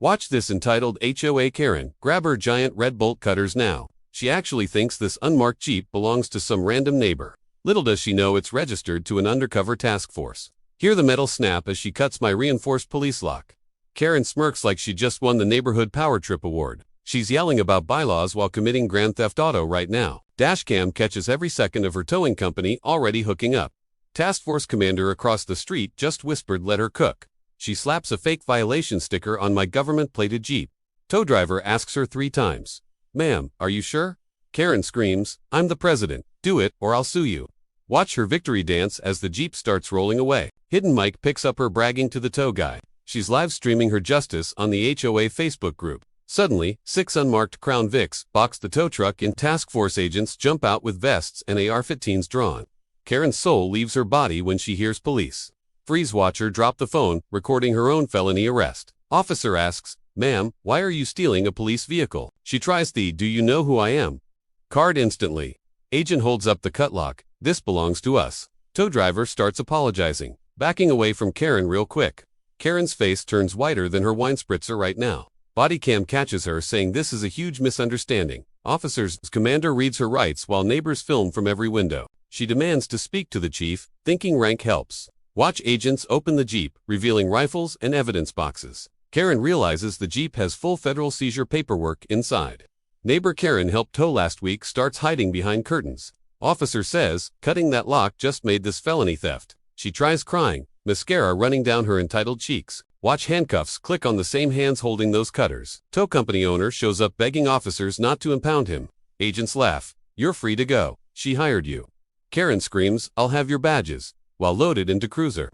Watch this entitled HOA Karen, grab her giant red bolt cutters now. She actually thinks this unmarked Jeep belongs to some random neighbor. Little does she know it's registered to an undercover task force. Hear the metal snap as she cuts my reinforced police lock. Karen smirks like she just won the neighborhood power trip award. She's yelling about bylaws while committing Grand Theft Auto right now. Dashcam catches every second of her towing company already hooking up. Task force commander across the street just whispered let her cook. She slaps a fake violation sticker on my government-plated Jeep. Tow driver asks her 3 times. Ma'am, are you sure? Karen screams, I'm the president. Do it or I'll sue you. Watch her victory dance as the Jeep starts rolling away. Hidden mic picks up her bragging to the tow guy. She's live streaming her justice on the HOA Facebook group. Suddenly, 6 unmarked Crown Vics box the tow truck and task force agents jump out with vests and AR-15s drawn. Karen's soul leaves her body when she hears police. Freeze watcher drop the phone, recording her own felony arrest. Officer asks, ma'am, why are you stealing a police vehicle? She tries the do you know who I am card instantly. Agent holds up the cut lock. This belongs to us. Tow driver starts apologizing, backing away from Karen real quick. Karen's face turns whiter than her wine spritzer right now. Body cam catches her saying this is a huge misunderstanding. Officer's commander reads her rights while neighbors film from every window. She demands to speak to the chief, thinking rank helps. Watch agents open the Jeep, revealing rifles and evidence boxes. Karen realizes the Jeep has full federal seizure paperwork inside. Neighbor Karen helped tow last week starts hiding behind curtains. Officer says, cutting that lock just made this felony theft. She tries crying, mascara running down her entitled cheeks. Watch handcuffs click on the same hands holding those cutters. Tow company owner shows up begging officers not to impound him. Agents laugh. You're free to go. She hired you. Karen screams, I'll have your badges, while loaded into cruiser.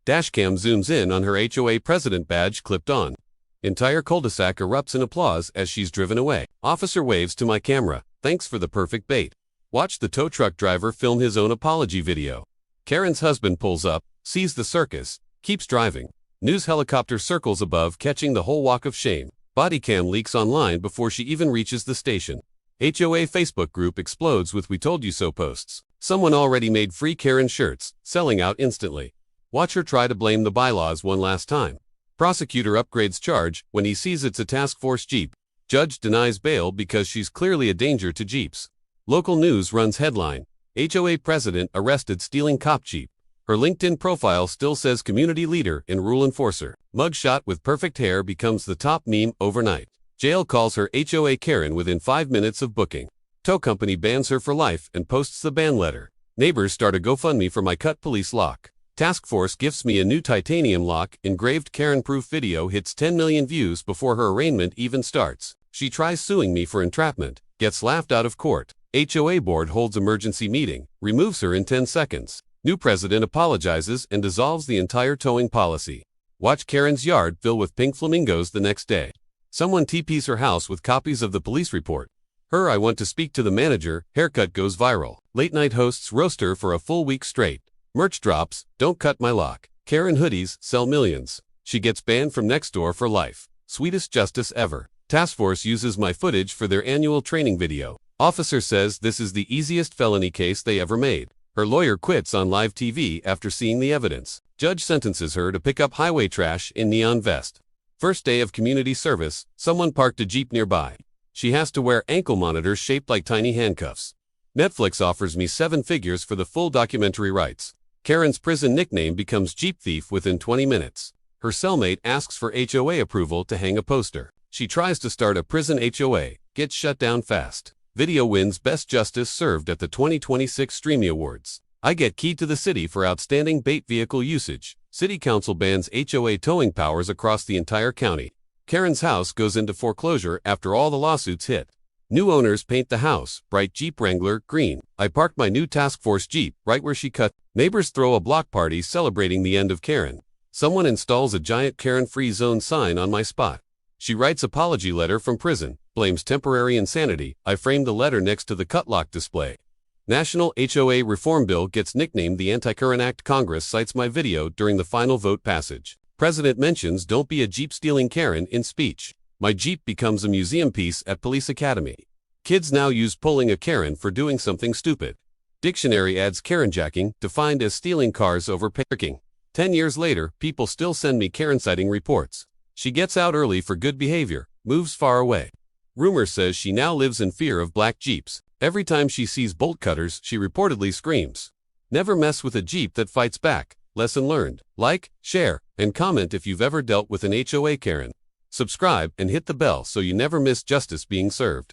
Dashcam zooms in on her HOA president badge clipped on. Entire cul-de-sac erupts in applause as she's driven away. Officer waves to my camera. Thanks for the perfect bait. Watch the tow truck driver film his own apology video. Karen's husband pulls up, sees the circus, keeps driving. News helicopter circles above catching the whole walk of shame. Bodycam leaks online before she even reaches the station. HOA Facebook group explodes with we told you so posts. Someone already made free Karen shirts, selling out instantly. Watch her try to blame the bylaws one last time. Prosecutor upgrades charge when he sees it's a task force Jeep. Judge denies bail because she's clearly a danger to Jeeps. Local news runs headline, HOA president arrested stealing cop Jeep. Her LinkedIn profile still says community leader and rule enforcer. Mugshot with perfect hair becomes the top meme overnight. Jail calls her HOA Karen within 5 minutes of booking. Tow company bans her for life and posts the ban letter. Neighbors start a GoFundMe for my cut police lock. Task force gifts me a new titanium lock. Engraved Karen-proof video hits 10 million views before her arraignment even starts. She tries suing me for entrapment, gets laughed out of court. HOA board holds emergency meeting, removes her in 10 seconds. New president apologizes and dissolves the entire towing policy. Watch Karen's yard fill with pink flamingos the next day. Someone TPs her house with copies of the police report. Her I want to speak to the manager haircut goes viral. Late night hosts roast her for a full week straight. Merch drops, don't cut my lock. Karen hoodies sell millions. She gets banned from Nextdoor for life. Sweetest justice ever. Task force uses my footage for their annual training video. Officer says this is the easiest felony case they ever made. Her lawyer quits on live TV after seeing the evidence. Judge sentences her to pick up highway trash in neon vest. First day of community service, someone parked a Jeep nearby. She has to wear ankle monitors shaped like tiny handcuffs. Netflix offers me 7 figures for the full documentary rights. Karen's prison nickname becomes Jeep Thief within 20 minutes. Her cellmate asks for HOA approval to hang a poster. She tries to start a prison HOA, gets shut down fast. Video wins Best Justice Served at the 2026 Streamy Awards. I get keyed to the city for outstanding bait vehicle usage. City Council bans HOA towing powers across the entire county. Karen's house goes into foreclosure after all the lawsuits hit. New owners paint the house, bright Jeep Wrangler, green. I parked my new task force Jeep right where she cut. Neighbors throw a block party celebrating the end of Karen. Someone installs a giant Karen-free zone sign on my spot. She writes apology letter from prison, blames temporary insanity. I framed the letter next to the cut lock display. National HOA Reform Bill gets nicknamed the Anti-Current Act. Congress cites my video during the final vote passage. President mentions don't be a Jeep-stealing Karen in speech. My Jeep becomes a museum piece at Police Academy. Kids now use pulling a Karen for doing something stupid. Dictionary adds Karenjacking, defined as stealing cars over parking. 10 years later, people still send me Karen sighting reports. She gets out early for good behavior, moves far away. Rumor says she now lives in fear of black Jeeps. Every time she sees bolt cutters, she reportedly screams. Never mess with a Jeep that fights back. Lesson learned. Like, share, and comment if you've ever dealt with an HOA Karen. Subscribe and hit the bell so you never miss justice being served.